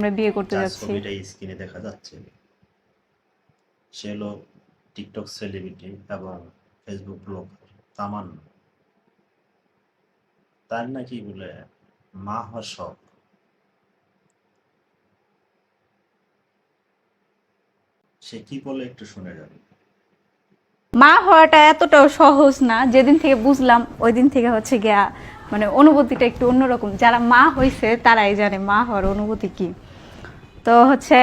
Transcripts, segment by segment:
আমরা বিয়ে করতে যাচ্ছি। ছবিটা স্ক্রিনে দেখা যাচ্ছে, সে হলো টিকটক সেলিব্রিটি এবং ফেসবুক ব্লগার তামান্না। তার নাকি বলে মা হওয়ার শখ। সে কি বলে একটু শুনে যাবে। মা হওয়াটা এতটাও সহজ না। যেদিন থেকে বুঝলাম ওই দিন থেকে হচ্ছে গিয়া মানে অনুভূতিটা একটু অন্যরকম। যারা মা হয়েছে তারাই জানে মা হওয়ার অনুভূতি কি। তো হচ্ছে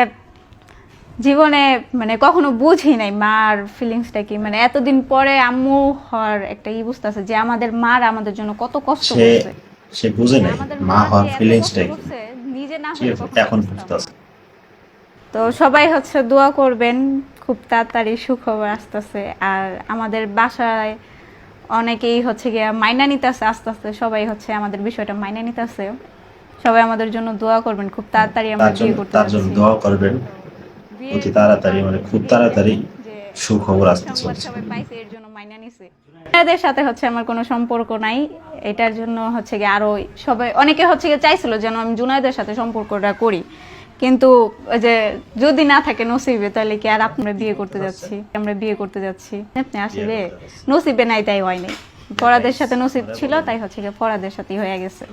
জীবনে মানে কখনো বুঝি নাই মার ফিলিংসটা কি। মানে এতদিন পরে আম্মু হওয়ার একটা বুঝতেছে যে আমাদের মার আমাদের জন্য কত কষ্ট সে করছে। সে বুঝে নাই আমাদের মা মা যে হওয়ার এত ফিলিংসটা কষ্ট কি। করছে নিজে না ঠিক হলে আছে, কখনো এখন বুঝতাম না। বুঝতেছে। তো সবাই হচ্ছে দোয়া করবেন খুব তাড়াতাড়ি সুখবর আসতেছে। আর আমাদের বাসায় অনেকেই হচ্ছে গিয়া মাইনা নিতেছে, আস্তে আস্তে সবাই হচ্ছে আমাদের বিষয়টা মাইনা নিতেছে। সবাই আমাদের জন্য দোয়া করবেন, খুব তাড়াতাড়ি আমরা বিয়ে করতে তার জন্য যাচ্ছি। দোয়া করবেন বিয়ের অতি তাড়াতাড়ি, কারণ মানে হচ্ছে খুব গিয়ে এইটাই তাড়াতাড়ি যে সুখবর আসতে সুসংবাদ চলছে। সবাই পাইছে, এর জন্য মাইনা নিছে। এদের সাথে হচ্ছে আমার কোনো সম্পর্ক নাই। এটার জন্য হচ্ছে গিয়ে আরো সবাই অনেকে হচ্ছে গিয়ে চাইছিল যেন আমি জুনায়েদের সাথে সম্পর্কটা করি, কিন্তু ওই যে যদি না থাকে নসিবে তাহলে কি আর আমরা বিয়ে করতে যাচ্ছি। আপনি আসলে নসিবে নাই তাই হয় নাই। ফরাদের সাথে নসিব ছিল তাই হচ্ছে গিয়ে ফরাদের সাথেই হয়ে গেছে।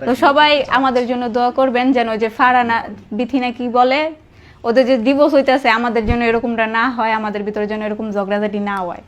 তো সবাই আমাদের জন্য দোয়া করবেন যেন ওই যে ফারানা বিথিনা কি বলে ওদের যে ডিভোর্স হইতেছে আমাদের জন্য এরকমটা না হয়, আমাদের ভিতরে যেন এরকম ঝগড়াঝাটি না হয়।